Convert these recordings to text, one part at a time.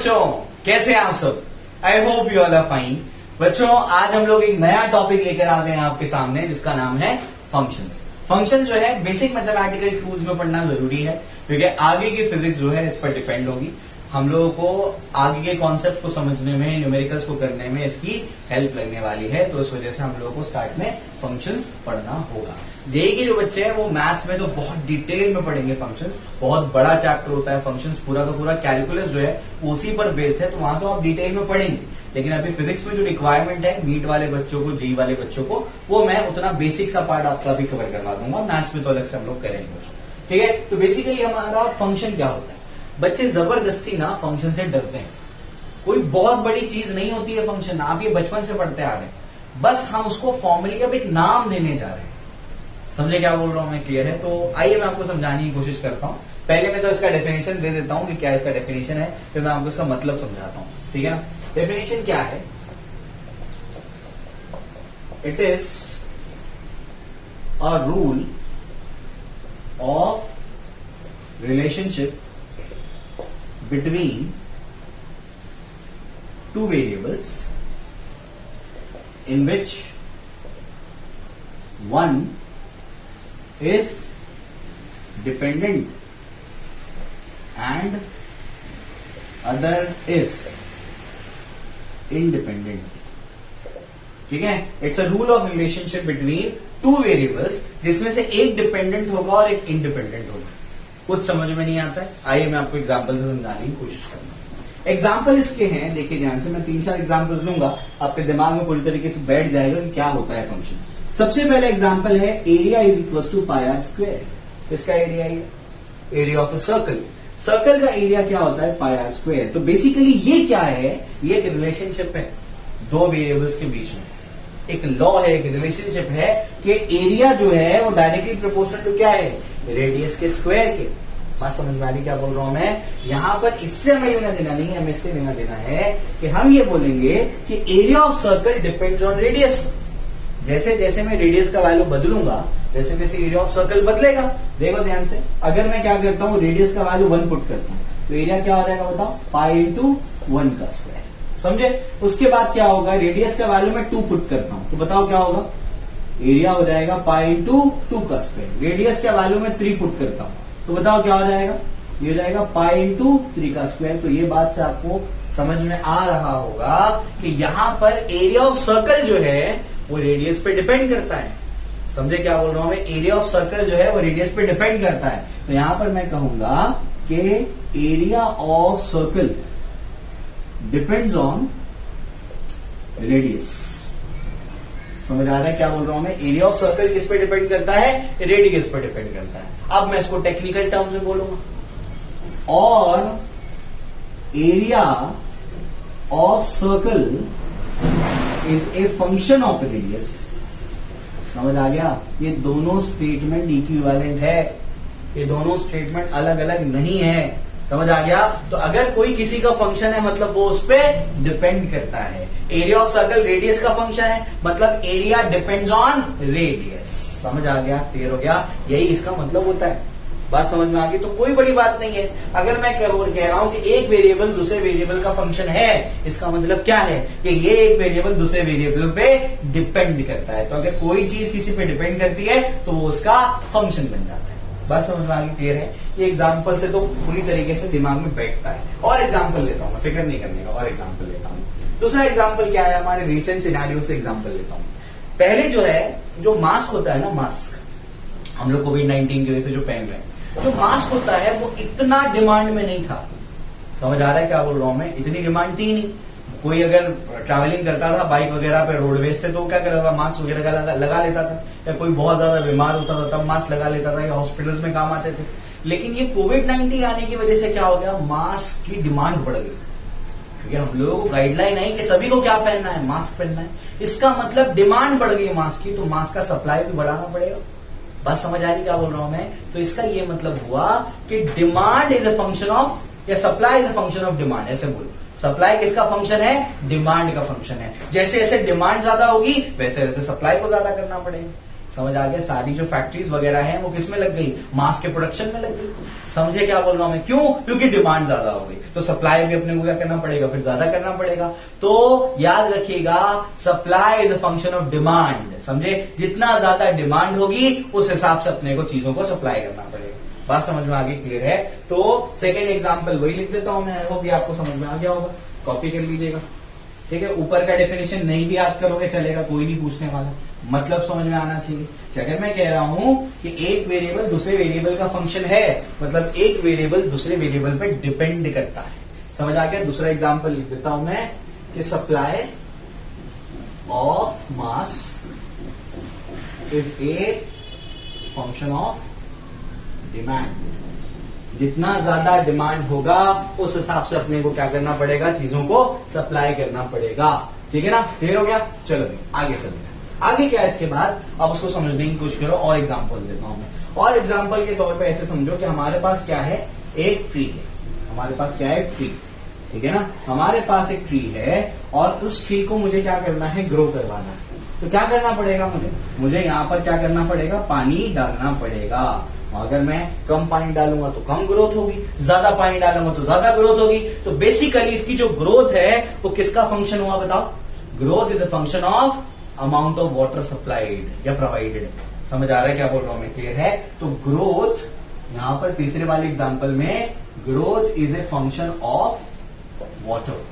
बच्चों, कैसे हैं आप सब? I hope you all are fine. बच्चों, आज हम लोग एक नया टॉपिक लेकर आ गए हैं आपके सामने, जिसका नाम है फंक्शंस। फंक्शन जो है बेसिक मैथमेटिकल टूल्स में पढ़ना जरूरी है, क्योंकि आगे की फिजिक्स जो है इस पर डिपेंड होगी। हम लोगों को आगे के कॉन्सेप्ट को समझने में, न्यूमेरिकल्स को करने में इसकी हेल्प लगने वाली है, तो इस वजह से हम लोगों को स्टार्ट में फंक्शंस पढ़ना होगा। जेईई के जो बच्चे हैं वो मैथ्स में तो बहुत डिटेल में पढ़ेंगे फंक्शंस। बहुत बड़ा चैप्टर होता है फंक्शंस, पूरा का पूरा कैलकुलस जो है उसी पर बेस्ड है, तो वहां तो आप डिटेल में पढ़ेंगे। लेकिन अभी फिजिक्स में जो रिक्वायरमेंट है नीट वाले बच्चों को, जेईई वाले बच्चों को, वो मैं उतना बेसिक सा पार्ट आपका भी कवर करवा दूंगा। मैथ्स में तो अलग से हम लोग करेंगे उसको, ठीक है। तो बेसिकली हमारा फंक्शन क्या होता है? बच्चे जबरदस्ती ना फंक्शन से डरते हैं। कोई बहुत बड़ी चीज नहीं होती है फंक्शन, आप ये बचपन से पढ़ते आ रहे हैं, बस हम उसको फॉर्मली अब एक नाम देने जा रहे हैं। समझे क्या बोल रहा हूं मैं? क्लियर है? तो आइए मैं आपको समझाने की कोशिश करता हूं। पहले मैं तो इसका डेफिनेशन दे देता हूं कि क्या इसका डेफिनेशन है, फिर मैं आपको इसका मतलब समझाता हूं, ठीक है ना। डेफिनेशन क्या है? It is a rule of relationship between two variables in which one is dependent and other is independent। ठीक है, it's a rule of relationship between two variables, जिसमें से एक डिपेंडेंट होगा और एक इंडिपेंडेंट होगा। कुछ समझ में नहीं आता है? आइए मैं आपको एग्जांपल से समझाने की कोशिश करूंगा। एग्जांपल इसके हैं, देखिए ध्यान से, मैं 3-4 एग्जांपल्स लूंगा, आपके दिमाग में पूरी तरीके से बैठ जाएगा कि क्या होता है फंक्शन। सबसे पहला एग्जांपल है area is equal to pi r square. इसका एरिया है area of a circle. Circle का एरिया क्या होता है? Pi r square. तो बेसिकली ये क्या है? ये एक रिलेशनशिप है दो वेरिएबल्स के बीच में। एक लॉ है, एक रिलेशनशिप है कि एरिया जो है वो डायरेक्टली प्रोपोर्शनल टू क्या है? रेडियस के स्क्वायर के। बात समझ में आ रही क्या बोल रहा हूं मैं? यहां पर इससे हमें लेना देना नहीं है, हमें इससे लेना देना है कि हम ये बोलेंगे कि area of circle depends on radius. जैसे जैसे मैं रेडियस का वैल्यू बदलूंगा, जैसे जैसे एरिया ऑफ सर्कल बदलेगा। देखो ध्यान से, अगर मैं क्या करता हूं, रेडियस का वैल्यू 1 पुट करता हूं, तो एरिया क्या हो जाएगा बताओ? पाई इंटू 1 का स्क्वायर। समझे? उसके बाद क्या होगा? रेडियस का वैल्यू मैं 2 पुट करता हूं, तो बताओ क्या होगा? एरिया हो जाएगा पाई इंटू 2 का स्क्वायर। रेडियस का वैल्यू मैं 3 पुट करता हूं, तो बताओ क्या हो जाएगा? ये हो जाएगा पाई इंटू 3 का स्क्वायर। तो ये बात से आपको समझ में आ रहा होगा कि यहां पर एरिया ऑफ सर्कल जो है वो रेडियस पे डिपेंड करता है। समझे क्या बोल रहा हूं मैं? एरिया ऑफ सर्कल जो है वो रेडियस पे डिपेंड करता है। तो यहां पर मैं कहूंगा कि area of circle depends on radius. समझ आ रहा है क्या बोल रहा हूं मैं? एरिया ऑफ सर्कल किस पे डिपेंड करता है? रेडियस पर डिपेंड करता है। अब मैं इसको टेक्निकल टर्म्स में बोलूंगा, और area of circle is a function of radius. समझ आ गया? ये दोनों स्टेटमेंट इक्विवेलेंट है, ये दोनों स्टेटमेंट अलग अलग नहीं है। समझ आ गया? तो अगर कोई किसी का फंक्शन है मतलब वो उस पर डिपेंड करता है। एरिया ऑफ सर्कल रेडियस का फंक्शन है, मतलब एरिया डिपेंड्स ऑन रेडियस। समझ आ गया? क्लियर हो गया? यही इसका मतलब होता है। बात समझ में आ गई? तो कोई बड़ी बात नहीं है। अगर मैं कह रहा हूं कि एक वेरिएबल दूसरे वेरिएबल का फंक्शन है, इसका मतलब क्या है? कि ये एक वेरिएबल दूसरे वेरिएबल पे डिपेंड करता है। तो अगर कोई चीज किसी पे डिपेंड करती है तो वो उसका फंक्शन बन जाता है। बात समझ में आ गई? क्लियर है? ये एग्जाम्पल से तो पूरी तरीके से दिमाग में बैठता है। और एग्जाम्पल लेता हूं मैं, फिक्र नहीं करने का, और एग्जाम्पल लेता हूं। दूसरा एग्जाम्पल क्या है? हमारे रिसेंट सिनेरियो से एग्जाम्पल लेता हूं। पहले जो है, जो मास्क होता है ना, मास्क हम लोग कोविड-19 की वजह से जो पहन रहे हैं, जो मास्क होता है वो इतना डिमांड में नहीं था। समझ आ रहा है क्या बोल रहा हूं मैं? इतनी डिमांड थी नहीं। कोई अगर ट्रैवलिंग करता था बाइक वगैरह पे रोडवेज से, तो क्या करता था? मास्क वगैरह का लगा लेता था। या कोई बहुत ज्यादा बीमार होता था तब मास्क लगा लेता था, या हॉस्पिटल्स में काम आते थे। लेकिन ये कोविड-19 आने की वजह से क्या हो गया? मास्क की डिमांड बढ़ गई, क्योंकि हम लोगों को गाइडलाइन है कि सभी को क्या पहनना है? मास्क पहनना है। इसका मतलब डिमांड बढ़ गई मास्क की, तो मास्क का सप्लाई भी बढ़ाना पड़ेगा। बात समझ आ रही क्या बोल रहा हूं मैं? तो इसका ये मतलब हुआ कि demand is a function of, या supply is a function of demand. ऐसे बोलो, सप्लाई किसका फंक्शन है? डिमांड का फंक्शन है। जैसे जैसे डिमांड ज्यादा होगी वैसे वैसे सप्लाई को ज्यादा करना पड़ेगा। समझ आ गया? सारी जो फैक्ट्रीज वगैरह हैं वो किस में लग गई? मास के प्रोडक्शन में लग गई। समझे क्या बोल रहा हूं मैं? क्यों? क्योंकि डिमांड ज्यादा हो गई, तो सप्लाई भी अपने को क्या करना पड़ेगा? फिर ज्यादा करना पड़ेगा। तो याद रखिएगा, supply is a function of demand. समझे? जितना ज्यादा डिमांड होगी उस हिसाब से अपने को चीजों को सप्लाई करना पड़ेगा। बात समझ में आगे? क्लियर है? तो सेकेंड एग्जाम्पल वही लिख देता हूं मैं, वो भी आपको समझ में आ गया होगा, कॉपी कर लीजिएगा। ठीक है, ऊपर का डेफिनेशन नहीं भी याद करोगे चलेगा, कोई नहीं पूछने वाला, मतलब समझ में आना चाहिए कि अगर मैं कह रहा हूं कि एक वेरिएबल दूसरे वेरिएबल का फंक्शन है, मतलब एक वेरिएबल दूसरे वेरिएबल पे डिपेंड करता है। समझ आ गया? दूसरा एग्जांपल लिख देता हूं मैं कि supply of mass is a function of demand. जितना ज्यादा डिमांड होगा उस हिसाब से अपने को क्या करना पड़ेगा? चीजों को सप्लाई करना पड़ेगा। ठीक है ना? क्लियर हो गया? चलो आगे चलते हैं। आगे क्या है इसके बाद? अब उसको समझने की कोशिश करो। और एग्जांपल देता हूं मैं। और एग्जांपल के तौर पे ऐसे समझो कि हमारे पास क्या है? एक ट्री है। हमारे पास क्या है? ट्री। ठीक है ना? हमारे पास एक ट्री है और उस ट्री को मुझे क्या करना है? ग्रो करवाना है। तो क्या करना पड़ेगा मुझे यहाँ पर क्या करना पड़ेगा? पानी डालना पड़ेगा। अगर मैं कम पानी डालूंगा तो कम ग्रोथ होगी, ज्यादा पानी डालूंगा तो ज्यादा ग्रोथ होगी। तो बेसिकली इसकी जो ग्रोथ है वो किसका फंक्शन हुआ? बताओ। Growth is a function of amount of water supplied या प्रोवाइडेड। समझ आ रहा है क्या बोल रहा हूं मैं? क्लियर है? तो ग्रोथ यहां पर तीसरे वाले एग्जांपल में growth is a function of water,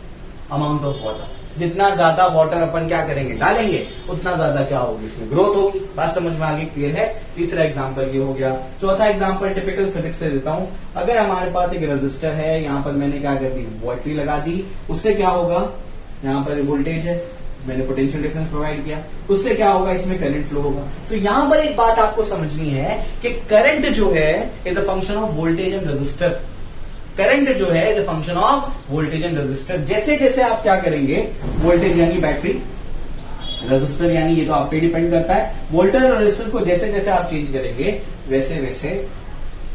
amount of water. जितना ज्यादा वाटर अपन क्या करेंगे? डालेंगे, उतना ज्यादा क्या होगी? इसमें ग्रोथ होगी। बात समझ में आ गई? क्लियर है? तीसरा एग्जांपल ये हो गया। चौथा एग्जांपल टिपिकल फिजिक्स से देता हूं। अगर हमारे पास एक रेजिस्टर है, यहां पर मैंने क्या कर दी? बैटरी लगा दी। उससे क्या होगा? यहां पर वोल्टेज है, मैंने पोटेंशियल डिफरेंस प्रोवाइड किया, उससे क्या होगा? इसमें करंट फ्लो होगा। तो यहां पर एक बात आपको समझनी है कि करंट जो है is a function of voltage and resistor. Current जो है is a function of voltage and resistor. जैसे जैसे आप क्या करेंगे? वोल्टेज यानी बैटरी, रेजिस्टर यानी ये तो आप पे डिपेंड करता है। वोल्टेज और रेजिस्टर को जैसे जैसे आप चेंज करेंगे वैसे वैसे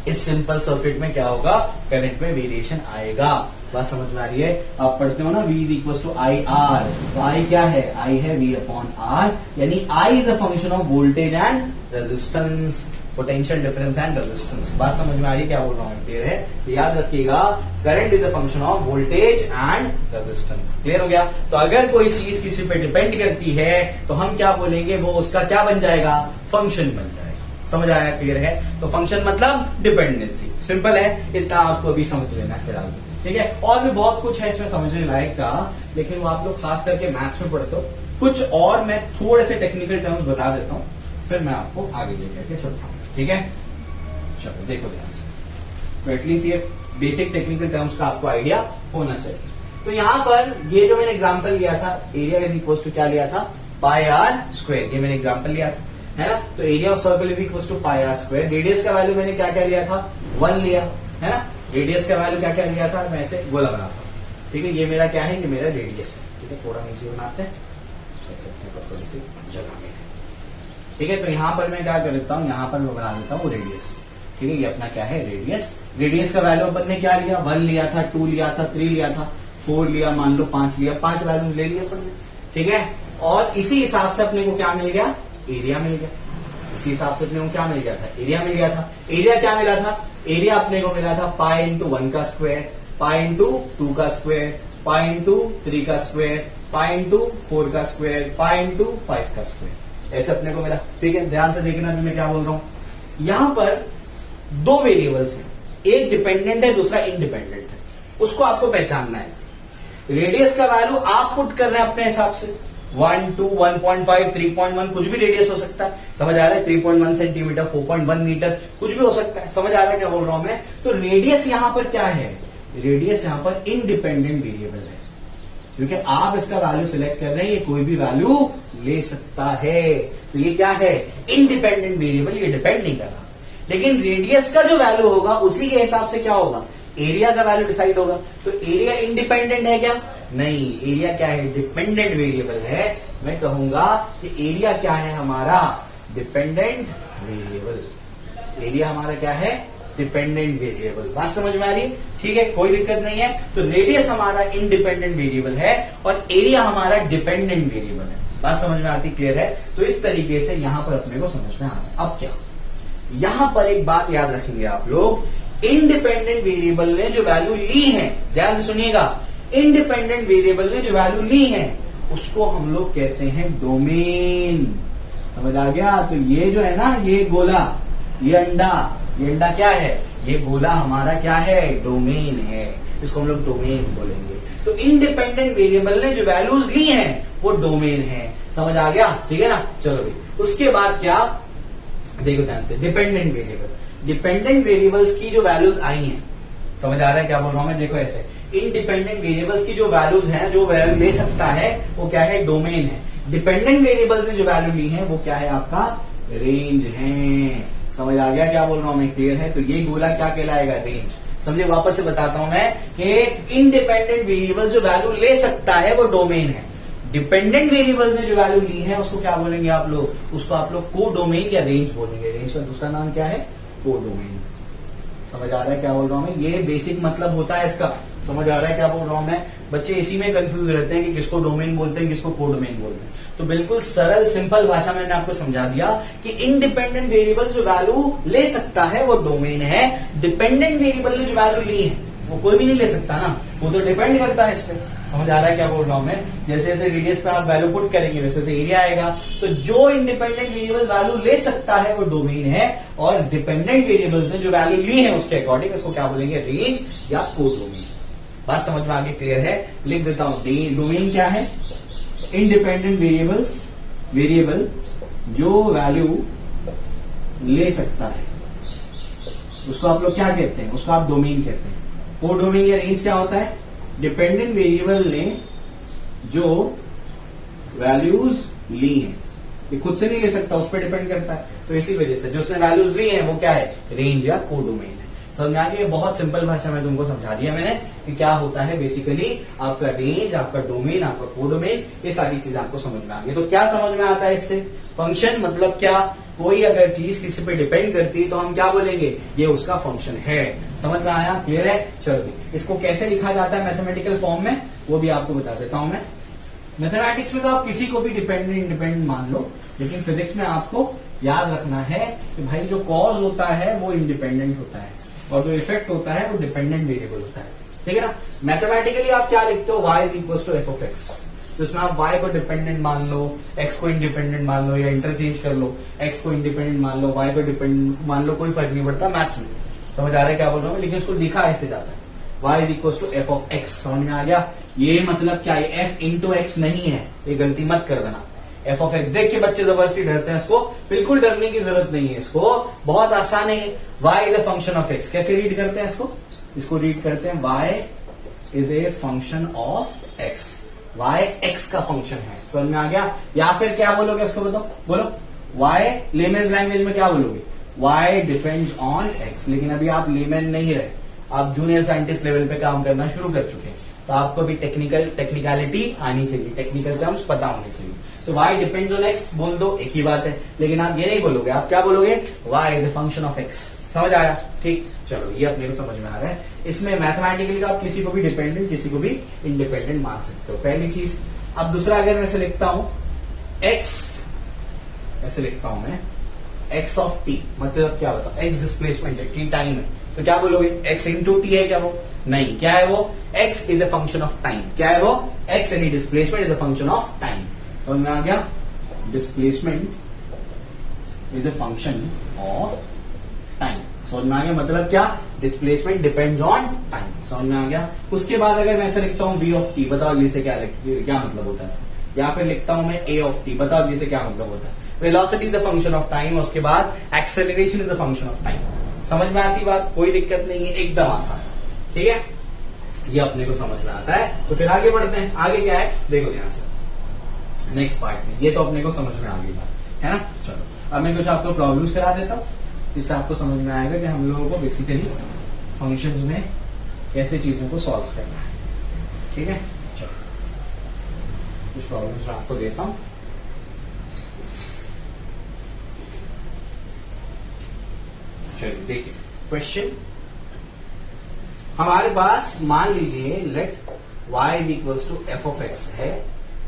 इस सिंपल सर्किट में क्या होगा? करंट में वेरिएशन आएगा। बात समझ में आ रही है? आप पढ़ते हो ना V is equal to I R. तो आई क्या है? आई है V अपॉन आर, यानी I is a function of voltage and resistance, potential difference and resistance. बात समझ में आ रही है क्या बोल रहा हूं? क्लियर है? तो याद रखिएगा, current is a function of voltage and resistance. Clear हो गया? तो अगर कोई चीज किसी पे डिपेंड करती है तो हम क्या बोलेंगे? वो उसका क्या बन जाएगा? फंक्शन बन जाएगा। समझ आया? क्लियर है? तो फंक्शन मतलब डिपेंडेंसी। सिंपल है, इतना आपको अभी समझ लेना है फिलहाल। ठीक है? और भी बहुत कुछ है इसमें समझने लायक का, लेकिन वो आप लोग खास करके मैथ्स में पढ़ते हो। कुछ और मैं थोड़े से टेक्निकल टर्म्स बता देता हूं, फिर मैं आपको आगे लेकर के चलता हूं। ठीक है? चलो देखो ध्यान से, तो एटलीस्ट ये बेसिक टेक्निकल टर्म्स का आपको आइडिया होना चाहिए। तो यहां पर ये जो मैंने एग्जांपल लिया था, एरिया इज इक्वल टू क्या लिया था? Pi r square. ये मैंने एग्जांपल लिया था, है ना? तो area of circle is equal to pi r square. Radius का वैल्यू मैंने क्या क्या लिया था? 1 लिया, है ना? रेडियस का वैल्यू क्या क्या लिया था? मैं ऐसे गोला बनाता हूं। ठीक है? ये मेरा क्या है? ये मेरा रेडियस है। ठीक है? थोड़ा नीचे बनाते हैं, थोड़ी सी जगह में। ठीक है? तो यहां पर मैं क्या कर देता हूं? यहां पर मैं बना देता हूं रेडियस। ठीक है? ये अपना क्या है? रेडियस। रेडियस का वैल्यू अपन ने क्या लिया? 1 लिया था, 2 लिया था, 3 लिया था, 4 लिया, मान लो 5 लिया। 5 वैल्यूज ले लिए अपन ने। ठीक है? और इसी हिसाब से अपने को क्या मिल गया? एरिया मिल गया। इसी हिसाब से अपने को क्या मिल गया था? एरिया मिल गया था। एरिया क्या मिला था? एरिया अपने को मिला था पाई इंटू 1 का स्क्वायर, पाई इंटू 2 का स्क्वायर, पाई इंटू 3 का स्क्वायर, पाई इंटू 4 का स्क्वायर, पाई इंटू 5 का स्क्वायर। ऐसे अपने को मिला। ठीक है? ध्यान से देखना मैं क्या बोल रहा हूं। यहां पर 2 वेरिएबल्स हैं, एक डिपेंडेंट है, दूसरा इंडिपेंडेंट है। उसको आपको पहचानना है। रेडियस का वैल्यू आप पुट कर रहे हैं अपने हिसाब से, 1, 2, 1.5, 3.1, कुछ भी रेडियस हो सकता है। समझ आ रहा है? 3.1 सेंटीमीटर, 4.1 मीटर, कुछ भी हो सकता है। समझ आ रहा है क्या बोल रहा हूं मैं? तो रेडियस यहां पर क्या है? रेडियस यहां पर इंडिपेंडेंट वेरिएबल है, क्योंकि आप इसका वैल्यू सिलेक्ट कर रहे हैं, ये कोई भी वैल्यू ले सकता है। तो ये क्या है? इंडिपेंडेंट वेरिएबल, ये डिपेंड नहीं कर रहा। लेकिन रेडियस का जो वैल्यू होगा उसी के हिसाब से क्या होगा? एरिया का वैल्यू डिसाइड होगा। तो एरिया इंडिपेंडेंट है क्या? नहीं, एरिया क्या है? डिपेंडेंट वेरिएबल है। मैं कहूंगा कि एरिया क्या है हमारा? Dependent variable. एरिया हमारा क्या है? Dependent variable. बात समझ में आ रही? ठीक है? कोई दिक्कत नहीं है। तो रेडियस हमारा इंडिपेंडेंट वेरिएबल है और एरिया हमारा डिपेंडेंट वेरिएबल है। बात समझ में आती, क्लियर है? तो इस तरीके से यहां पर अपने को समझ में आ रहा है। अब क्या, यहां पर एक बात याद रखेंगे आप लोग, इंडिपेंडेंट वेरिएबल ने जो वैल्यू ली है, ध्यान से सुनिएगा, इंडिपेंडेंट वेरिएबल ने जो वैल्यू ली है उसको हम लोग कहते हैं डोमेन। समझ आ गया? तो ये जो है ना, ये गोला, ये अंडा क्या है? ये गोला हमारा क्या है? डोमेन है। इसको हम लोग डोमेन बोलेंगे। तो इंडिपेंडेंट वेरिएबल ने जो वैल्यूज ली हैं वो डोमेन है। समझ आ गया? ठीक है ना? चलो भाई, उसके बाद क्या, देखो ध्यान से, डिपेंडेंट वेरिएबल, डिपेंडेंट वेरिएबल्स की जो वैल्यूज आई हैं, समझ आ रहा है क्या बोल रहा हूं मैं? देखो ऐसे, इंडिपेंडेंट वेरिएबल्स की जो वैल्यूज हैं, जो वैल्यू ले सकता है वो क्या है? डोमेन है। डिपेंडेंट वेरिएबल्स ने जो वैल्यू ली है वो क्या है? आपका रेंज है। समझ आ गया क्या बोल रहा हूं मैं? क्लियर है? तो ये गोला क्या कहलाएगा? रेंज। समझे? वापस से बताता हूं मैं कि इंडिपेंडेंट वेरिएबल जो वैल्यू ले सकता है वो डोमेन है। डिपेंडेंट वेरिएबल्स ने जो वैल्यू ली है उसको क्या बोलेंगे आप लोग? उसको आप लोग कोडोमेन या रेंज बोलेंगे। रेंज का दूसरा नाम क्या है? कोडोमेन। समझ आ रहा है क्या बोल रहा हूं मैं? ये बेसिक मतलब होता है इसका। समझ आ रहा है क्या बोल रहा हूं मैं? बच्चे इसी में कंफ्यूज रहते हैं कि किसको डोमेन बोलते हैं, किसको कोडोमेन बोलते हैं। तो बिल्कुल सरल सिंपल भाषा में मैंने आपको समझा दिया कि इंडिपेंडेंट वेरिएबल जो वैल्यू ले सकता है वो डोमेन है। डिपेंडेंट वेरिएबल ने जो वैल्यू ली है वो कोई भी नहीं ले सकता ना, वो तो डिपेंड करता है इस पे। समझ आ रहा है क्या बोल रहा हूं मैं? जैसे जैसे रेडियस पे आप वैल्यू पुट करेंगे वैसे वैसे एरिया आएगा। तो जो इंडिपेंडेंट वेरिएबल वैल्यू ले सकता है वो डोमेन है, और डिपेंडेंट वेरिएबल्स ने जो वैल्यू ली है उसके अकॉर्डिंग इसको क्या बोलेंगे? रेंज या कोडोमेन। बात समझ में आगे? क्लियर है? लिख देता हूं, डोमेन क्या है? इंडिपेंडेंट वेरिएबल जो वैल्यू ले सकता है उसको आप लोग क्या कहते हैं? उसको आप डोमेन कहते हैं। कोडोमेन या रेंज क्या होता है? डिपेंडेंट वेरिएबल ने जो वैल्यूज ली हैं, ये खुद से नहीं ले सकता, उस पर डिपेंड करता है। तो इसी वजह से जो उसने वैल्यूज ली हैं वो क्या है? रेंज या कोडोमेन है। समझ आ गया? बहुत सिंपल भाषा में तुमको समझा दिया मैंने कि क्या होता है बेसिकली आपका रेंज, आपका डोमेन, आपका कोडोमेन, ये सारी चीजें आपको समझ में आ गई। तो क्या समझ में आता है इससे? फंक्शन मतलब क्या? कोई अगर चीज किसी पे डिपेंड करती है तो हम क्या बोलेंगे? ये उसका फंक्शन है। समझ में आया? क्लियर है? चलो, इसको कैसे लिखा जाता है मैथमेटिकल फॉर्म में वो भी आपको बता देता हूं मैं। मैथमेटिक्स में तो आप किसी को भी डिपेंडेंट इंडिपेंडेंट मान लो, लेकिन फिजिक्स में आपको याद रखना है कि भाई जो कॉज होता है वो इंडिपेंडेंट होता है और जो इफेक्ट होता है वो डिपेंडेंट वेरिएबल होता है। ठीक है ना? मैथमेटिकली आप क्या लिखते हो? y is equal to f of x. तो इसमें आप y को डिपेंडेंट मान लो, x को इंडिपेंडेंट मान लो, या इंटरचेंज कर लो, x को इंडिपेंडेंट मान लो, y को डिपेंडेंट मान लो, कोई फर्क नहीं पड़ता मैथ्स में। समझ आ रहा है क्या बोल रहा हूँ? लेकिन उसको लिखा ऐसे जाता है, y is equal to f of x. समझ में आ गया? ये मतलब क्या है? f इंटू एक्स नहीं है, ये गलती मत कर देना। एफ ऑफ एक्स देख के बच्चे जबरदस्ती डरते हैं, इसको बिल्कुल डरने की जरूरत नहीं है। इसको बहुत आसान है। y is a function of x। कैसे रीड करते हैं इसको? इसको रीड करते हैं y is a function of x। y x का फंक्शन है। समझ में आ गया? या फिर क्या बोलोगे इसको? बताओ, बोलो। y लेमेन्स लैंग्वेज में क्या बोलोगे? y depends on x। लेकिन अभी आप लेमेन नहीं रहे, आप जूनियर साइंटिस्ट लेवल पे काम करना शुरू कर चुके हैं, तो आपको भी टेक्निकलिटी आनी चाहिए, टेक्निकल टर्म्स पता होने चाहिए। तो y डिपेंड्स ऑन x बोल दो, एक ही बात है। लेकिन आप ये नहीं बोलोगे, आप क्या बोलोगे? y is the function of x। समझ आया? ठीक, चलो ये अपने को समझ में आ रहा है। इसमें मैथमेटिकली आप किसी को भी डिपेंडेंट, किसी को भी इंडिपेंडेंट मान सकते हो, पहली चीज। अब दूसरा, अगर मैं ऐसे लिखता हूं x, ऐसे लिखता हूं मैं x ऑफ t, मतलब क्या होता है? x डिस्प्लेसमेंट है, t टाइम है, तो क्या बोलोगे? x इंटू टी है क्या वो? नहीं। क्या है वो? x is a function of time. क्या है वो? x यानी displacement is a function of time. समझ में आ गया? Displacement is a function of time. समझ में आ गया? मतलब क्या? Displacement depends on time. समझ में आ गया? उसके बाद अगर मैं ऐसे लिखता हूं v ऑफ टी, बताओ जी से क्या मतलब होता है इसका? या फिर लिखता हूं मैं a ऑफ टी, बताओ जी से क्या मतलब होता है? Velocity is the function of time, उसके बाद acceleration is the function of time. समझ में आती बात? कोई दिक्कत नहीं है, एकदम आसान। ठीक है, ये अपने को समझ में आता है। तो फिर आगे बढ़ते हैं। आगे क्या है देखो ध्यान से, नेक्स्ट पार्ट में। ये तो अपने को समझ में आ गई बात है ना। चलो अब मैं कुछ आपको प्रॉब्लम्स करा देता हूँ, जिससे आपको समझ में आएगा कि हम लोगों को बेसिकली फंक्शंस में कैसे चीजों को सॉल्व करना है। ठीक है, चलो कुछ प्रॉब्लम्स मैं आपको देता हूँ। चलिए देखिए क्वेश्चन। हमारे पास मान लीजिए let y is equals to f of x है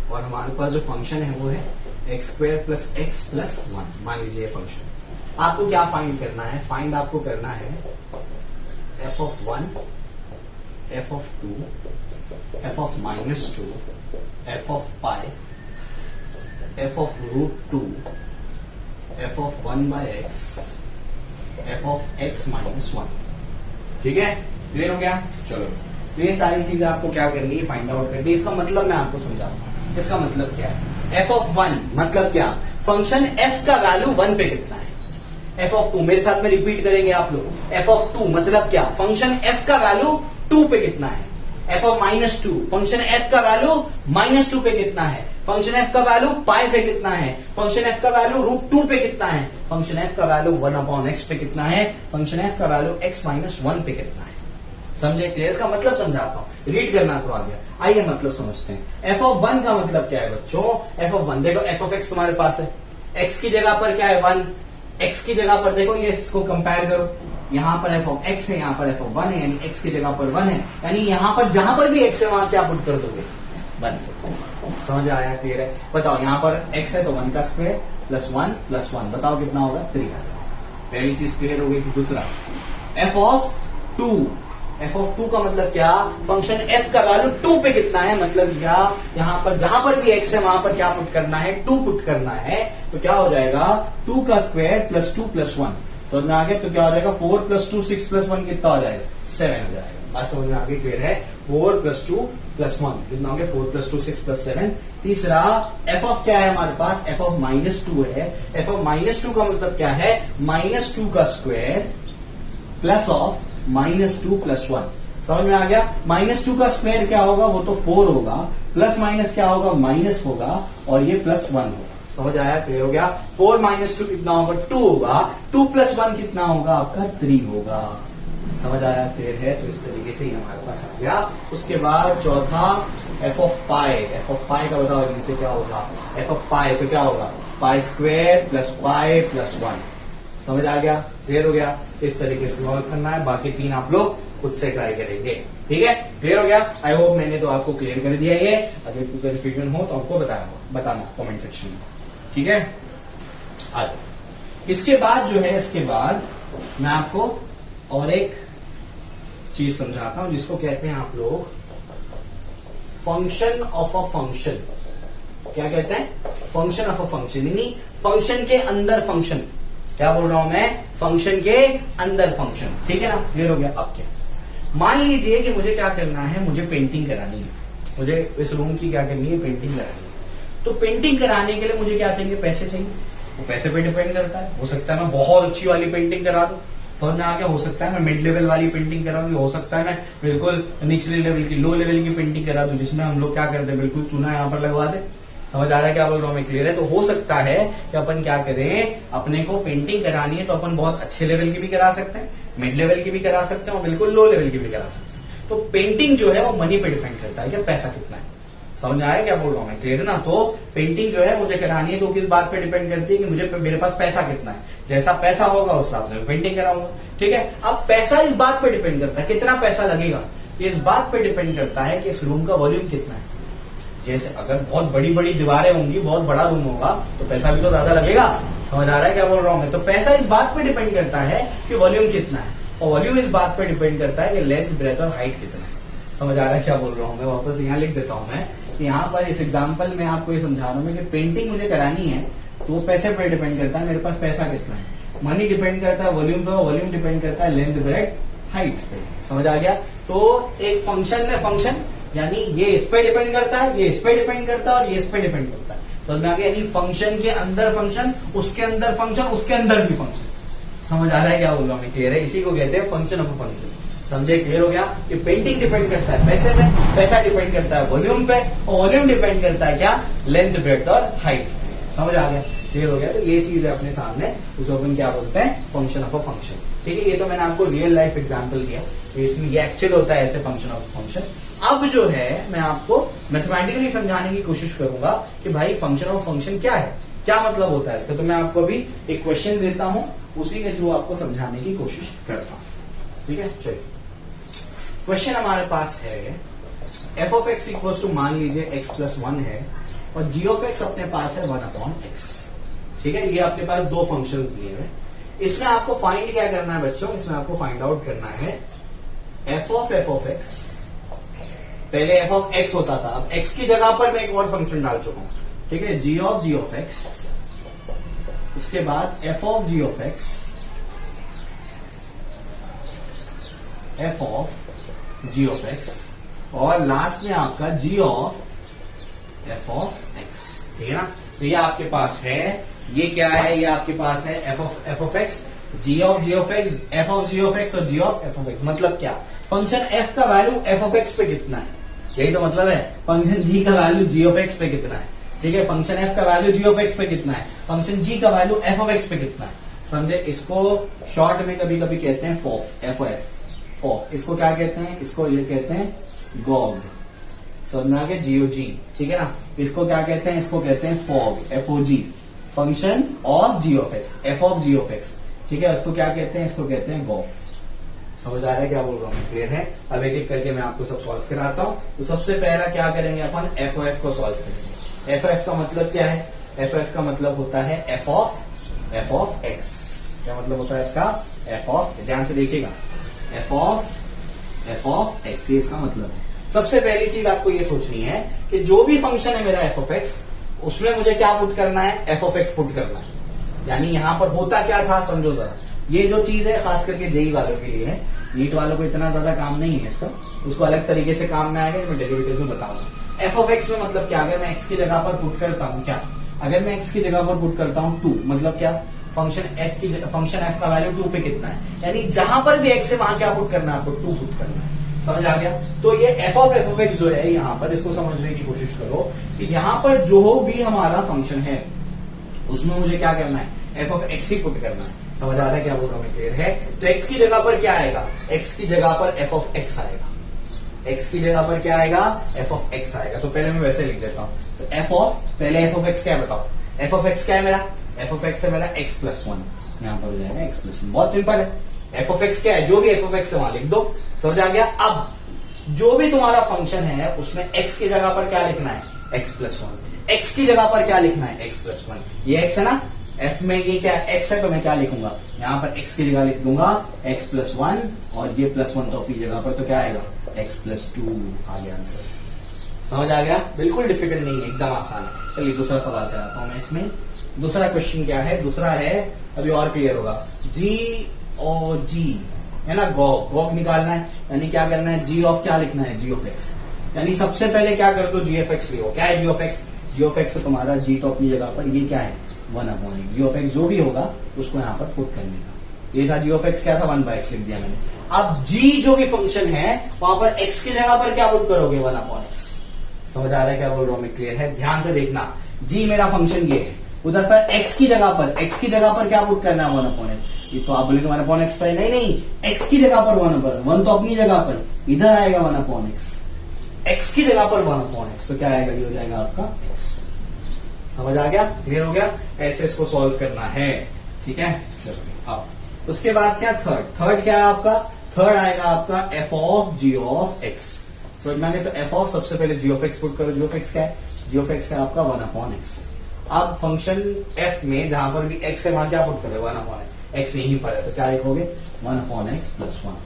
और हमारे पास जो फंक्शन है वो है x square plus x plus one. मान लीजिए ये फंक्शन। आपको क्या फाइंड करना है? फाइंड आपको करना है f of one, f of two, f of minus two, f of pi, F of root two, f of one by x, f of x minus one. ठीक है, क्लियर हो गया? चलो, तो ये सारी चीजें आपको क्या करनी है? फाइंड आउट करनी है। इसका मतलब मैं आपको समझाता हूं। इसका मतलब क्या है? एफ ऑफ वन मतलब क्या? फंक्शन एफ का वैल्यू वन पे कितना है। एफ ऑफ टू, मेरे साथ में रिपीट करेंगे आप लोग। एफ ऑफ टू मतलब क्या? फंक्शन एफ का वैल्यू टू पे कितना है। F of minus to, function f का वैल्यू माइनस टू पे कितना है। फंक्शन एफ का वैल्यू पाई पे कितना है। फंक्शन एफ का वैल्यू रूट टू पे कितना है। फंक्शन एफ का वैल्यू वन अपॉन एक्स पे कितना है। फंक्शन एफ का वैल्यू एक्स माइनस वन पे कितना है। समझे? क्लियर? इसका मतलब समझाता हूं, रीड करना तो आ गया। आइए मतलब समझते हैं। एफ ऑफ वन का मतलब क्या है बच्चों? एफ ऑफ वन, देखो एफ ऑफ एक्स तुम्हारे पास है, एक्स की जगह पर क्या है? वन। एक्स की जगह पर देखो, ये इसको कंपेयर करो, यहां पर एफ ऑफ एक्स है, यहां पर एफ ऑफ वन है, यानी एक्स की जगह पर वन है, यानी यहां पर जहां पर भी एक्स है वहां क्या पुट कर दोगे? वन। समझ आया? क्लियर है? बताओ, यहां पर एक्स है तो वन का स्क्वायर प्लस वन, बताओ कितना होगा? 3 आ जाएगा। पहली चीज क्लियर हो गई। दूसरा, f of two, f of two का मतलब क्या? फंक्शन एफ का वैल्यू टू पे कितना है, मतलब क्या? यहां पर जहां पर भी एक्स है वहां पर क्या पुट करना है? टू पुट करना है। तो क्या हो जाएगा? टू का square plus two plus one. समझ में आ गया? तो क्या हो जाएगा? 4 प्लस 2 6 प्लस 1 कितना हो जाएगा? 7 हो जाएगा। बात समझ में आ गई? क्लियर है? 4 प्लस 2 प्लस 1 कितना हो गया? 4 प्लस 2 6 प्लस 7। तीसरा, एफ ऑफ क्या है हमारे पास? एफ ऑफ माइनस टू है। एफ ऑफ माइनस टू का मतलब क्या है? माइनस टू का square plus of minus two plus one. समझ में आ गया? माइनस टू का स्क्वायर क्या होगा? वो तो 4 होगा, प्लस माइनस क्या होगा? माइनस होगा, और ये प्लस 1 होगा। समझ आया? क्लियर हो गया? 4 माइनस टू कितना होगा? 2 होगा। 2 प्लस 1 कितना होगा? आपका 3 होगा। समझ आया? क्लियर है? तो इस तरीके से ही हमारे पास आ गया। उसके बाद चौथा, F of pi. F of pi का बताओ इनसे क्या होगा? एफ ऑफ पाई तो क्या होगा? Pi square plus pi plus 1। समझ आ गया? क्लियर हो गया? इस तरीके से सॉल्व करना है। बाकी 3 आप लोग खुद से ट्राई करेंगे। ठीक है? क्लियर हो गया? आई होप मैंने तो आपको क्लियर कर दिया ये। अगर कोई कंफ्यूजन हो तो आपको बताना कमेंट सेक्शन में। ठीक है? इसके बाद जो है, इसके बाद मैं आपको और एक चीज समझाता हूं जिसको कहते हैं आप लोग फंक्शन ऑफ अ फंक्शन। क्या कहते हैं? फंक्शन ऑफ अ फंक्शन, यानी फंक्शन के अंदर फंक्शन। क्या बोल रहा हूं मैं? फंक्शन के अंदर फंक्शन। ठीक है ना? क्लियर हो गया? अब क्या, मान लीजिए कि मुझे क्या करना है? मुझे पेंटिंग करानी है, मुझे इस रूम की क्या करनी है? पेंटिंग करानी है। तो पेंटिंग कराने के लिए मुझे क्या चाहिए? पैसे चाहिए। वो पैसे पे डिपेंड करता है। हो सकता है मैं बहुत अच्छी वाली पेंटिंग करा दूं, समझ में आ गया? हो सकता है मैं मिड लेवल वाली पेंटिंग कराऊंगी, हो सकता है मैं बिल्कुल निचले लेवल की, लो लेवल की पेंटिंग करा दूं, जिसमें हम लोग क्या करते हैं? बिल्कुल चूना यहाँ पर लगवा दे। समझ आ रहा है क्या बोल रहा हूं मैं? क्लियर है? तो हो सकता है कि अपन क्या करें, अपने को पेंटिंग करानी है तो अपन बहुत अच्छे लेवल की भी करा सकते हैं, मिड लेवल की भी करा सकते हैं, और बिल्कुल लो लेवल की भी करा सकते हैं। तो पेंटिंग जो है वो मनी पे डिपेंड करता है कि पैसा कितना है। समझ आया क्या बोल रहा हूं मैं? क्लियर है ना? तो पेंटिंग जो है मुझे करानी है तो किस बात पे डिपेंड करती है कि मुझे मेरे पास पैसा कितना है। जैसा पैसा होगा उस हिसाब से पेंटिंग कराऊंगा। ठीक है? अब पैसा इस बात पे डिपेंड करता है, कितना पैसा लगेगा इस बात पे डिपेंड करता है कि इस रूम का वॉल्यूम कितना है। जैसे अगर बहुत बड़ी बड़ी दीवारें होंगी, बहुत बड़ा रूम होगा, तो पैसा भी तो ज्यादा लगेगा। समझ आ रहा है क्या बोल रहा हूं मैं? तो पैसा इस बात पे डिपेंड करता है कि वॉल्यूम कितना है, और वॉल्यूम इस बात पे डिपेंड करता है कि लेंथ, ब्रेथ और हाइट कितना है। समझ आ रहा है क्या बोल रहा हूं मैं? वापस यहाँ लिख देता हूं मैं कि यहाँ पर इस एग्जाम्पल में आपको ये समझा रहा हूं मैं कि पेंटिंग मुझे करानी है तो वो पैसे पे डिपेंड करता है, मेरे पास पैसा कितना है। मनी डिपेंड करता है वॉल्यूम पे, वॉल्यूम डिपेंड करता है लेंथ, ब्रेथ, हाइट पे। समझ आ गया? तो एक फंक्शन में फंक्शन, यानी ये इस पे डिपेंड करता है, ये इस पे डिपेंड करता है, और ये इस पे डिपेंड करता है। समझ में आ गया? यानी फंक्शन के अंदर फंक्शन, उसके अंदर फंक्शन, उसके अंदर भी फंक्शन। समझ आ रहा है क्या बोल रहा हूं मैं? क्लियर है? इसी को कहते हैं फंक्शन ऑफ फंक्शन। समझे? क्लियर हो गया? कि पेंटिंग डिपेंड करता है पैसे में, पैसा डिपेंड करता है वॉल्यूम पे, और वॉल्यूम डिपेंड करता है क्या? लेंथ, ब्रेथ और हाइट। समझ आ गया? क्लियर हो गया? तो ये चीज है अपने सामने, उसे अपन क्या बोलते हैं? Function of a function. ठीक है? ये तो मैंने आपको रियल लाइफ एग्जाम्पल दिया, तो इसमें ये एक्चुअल होता है ऐसे फंक्शन ऑफ फंक्शन। अब जो है मैं आपको मैथमेटिकली समझाने की कोशिश करूंगा कि भाई फंक्शन ऑफ फंक्शन क्या है, क्या मतलब होता है इसका। तो मैं आपको अभी एक क्वेश्चन देता हूं, उसी के थ्रू आपको समझाने की कोशिश करता हूं। ठीक है? चलिए, क्वेश्चन हमारे पास है f of x equal to, मान लीजिए एक्स प्लस 1 है, और जी ऑफ एक्स अपने पास है 1/x। ठीक है, ये अपने पास दो फंक्शंस दिए हुए। इसमें आपको फाइंड क्या करना है बच्चों, इसमें आपको फाइंड आउट करना है f of x। पहले f of x होता था, अब x की जगह पर मैं एक और फंक्शन डाल चुका हूं। ठीक है, g of x, उसके बाद f of g of x, f of g of x, और लास्ट में आपका g of f of x। ठीक है ना, तो ये आपके पास है, ये क्या है, ये आपके पास है f of x, g of x, f of g of x और g of f of x। मतलब क्या, फंक्शन f का वैल्यू f of x पे कितना है, यही तो मतलब है। फंक्शन g का वैल्यू g of x पे कितना है, ठीक है, फंक्शन f का वैल्यू g of x पे कितना है, फंक्शन g का वैल्यू f of x पे कितना है। समझे, इसको शॉर्ट में कभी कभी कहते हैं FOF। इसको क्या कहते हैं, इसको ये कहते हैं गॉग, समझ में आ गया, GOG। ठीक है ना, इसको क्या कहते हैं, इसको कहते हैं FOG, function of g of x, f of g of x। ठीक है, इसको क्या कहते हैं, इसको कहते हैं गॉफ। समझ आ रहा है क्या बोल रहा हूँ, क्लियर है। अब एक एक करके मैं आपको सब सॉल्व कराता हूँ। तो सबसे पहला क्या करेंगे अपन, f of f को सॉल्व करेंगे। f of f का मतलब क्या है, f of f का मतलब होता है f of x। क्या मतलब होता है इसका, f of, ध्यान से देखिएगा, f of x, ये इसका मतलब है। सबसे पहली चीज आपको ये सोचनी है कि जो भी फंक्शन है मेरा f of x, उसमें मुझे क्या पुट करना है, f of x पुट करना है। यानी यहां पर होता क्या था, समझो जरा। ये जो चीज है खास करके जेई वालों के लिए है, नीट वालों को इतना ज्यादा काम नहीं है इसका, उसको अलग तरीके से काम में आएगा, मैं डेरिवेटिव्स में बताऊंगा। f of x में मतलब क्या, अगर मैं x की जगह पर पुट करता हूं, क्या अगर मैं x की जगह पर पुट करता हूं 2, मतलब क्या, फंक्शन f का वैल्यू 2 पे कितना है, यानी जहां पर भी x है वहां क्या पुट करना है, आपको 2 पुट करना है। समझ आ गया। तो ये f of x जो है यहाँ पर, इसको समझने की कोशिश करो कि यहाँ पर जो भी हमारा फंक्शन है उसमें मुझे क्या करना है, f of x he put करना है। समझ आ रहा है क्या बोल रहा हूँ, क्लियर है। तो x की जगह पर क्या आएगा, x की जगह पर f of x आएगा, x की जगह पर क्या आएगा, f of x आएगा। तो पहले मैं वैसे लिख देता हूँ, तो पहले f of x क्या है बताओ, f of x क्या है मेरा, f of x है मेरा x+1, यहाँ पर हो जाएगा x+1। बहुत सिंपल है, f of x क्या है, जो भी f of x है वहां लिख दो। समझ आ गया। अब जो भी तुम्हारा फंक्शन है उसमें x की जगह पर क्या लिखना है, x+1, x की जगह पर क्या लिखना है, x+1। ये x है ना, f में ये क्या x है, तो मैं क्या लिखूंगा, यहाँ पर x की जगह लिख दूंगा x+1, और ये +1 तो अपनी जगह पर, तो क्या आएगा x+2। आ गया आंसर। समझ आ गया, बिल्कुल डिफिकल्ट नहीं है, एकदम आसान है। चलिए दूसरा सवाल कराता हूं मैं इसमें। दूसरा क्वेश्चन क्या है, दूसरा है, अभी और क्लियर होगा, GOG है ना, गॉग निकालना है, यानी क्या करना है, g ऑफ क्या लिखना है, g of x। यानी सबसे पहले क्या कर दो, g of x लिखो। क्या है g of x, g of x तुम्हारा g तो अपनी जगह पर, ये क्या है 1/x। g of x जो भी होगा उसको यहाँ पर पुट करने का, ये था g of x क्या था, 1/x लिख दिया मैंने। अब g जो भी फंक्शन है वहां पर x की जगह पर क्या पुट करोगे, 1/x। समझ आ रहा है क्या बोल रहा हूं मैं, क्लियर है। ध्यान से देखना, g मेरा फंक्शन ये है, उधर पर x की जगह पर क्या पुट करना है, 1/x। ये तो आप बोलेंगे 1/x है, नहीं, x की जगह पर 1 तो अपनी जगह पर, इधर आएगा 1/x, x की जगह पर 1/x, तो क्या आएगा, ये हो जाएगा आपका x। समझ आ गया, क्लियर हो गया। ऐसे इसको सॉल्व करना है, ठीक है। चलो अब उसके बाद क्या, थर्ड क्या है आपका, थर्ड आएगा आपका f of g of x। समझ में आ गया। तो f of, सबसे पहले g of x पुट करो। g of x क्या है, g of x है आपका 1/x। अब फंक्शन f में जहां पर भी x है वहां क्या पुट करो, 1/x। x यहीं पर है तो क्या लिखोगे, 1/x+1।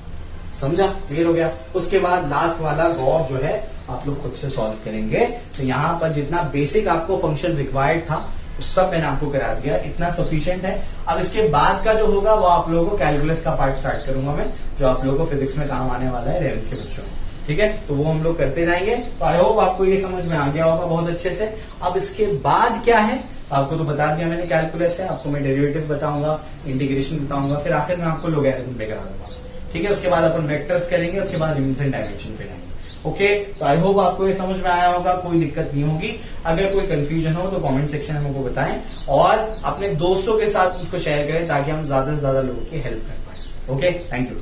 समझा, क्लियर हो गया। उसके बाद लास्ट वाला गॉग जो है आप लोग खुद से सॉल्व करेंगे। तो यहाँ पर जितना बेसिक आपको फंक्शन रिक्वायर्ड था उस सब मैंने आपको करा दिया, इतना सफिशिएंट है। अब इसके बाद का जो होगा वो आप लोगों को कैलकुलस का पार्ट स्टार्ट करूंगा मैं, जो आप लोगों को फिजिक्स में काम आने वाला है 11th के बच्चों में, ठीक है। तो वो हम लोग करते जाएंगे। तो आई होप आपको ये समझ में आ गया होगा बहुत अच्छे से। अब इसके बाद क्या है आपको तो बता दिया मैंने, कैलकुलस है, आपको मैं डेरिवेटिव बताऊंगा, इंटीग्रेशन बताऊंगा, फिर आखिर में आपको लोगैरिथम पे करा दूंगा, ठीक है। उसके बाद अपन वेक्टर्स करेंगे, उसके बाद रिंग्स एंड डायमेंशन पे जाएंगे। ओके, तो आई होप आपको ये समझ में आया होगा, कोई दिक्कत नहीं होगी। अगर कोई कंफ्यूजन हो तो कमेंट सेक्शन में हमको बताएं और अपने दोस्तों के साथ उसको शेयर करें ताकि हम ज्यादा से ज्यादा लोगों की हेल्प कर पाए। Okay, thank you.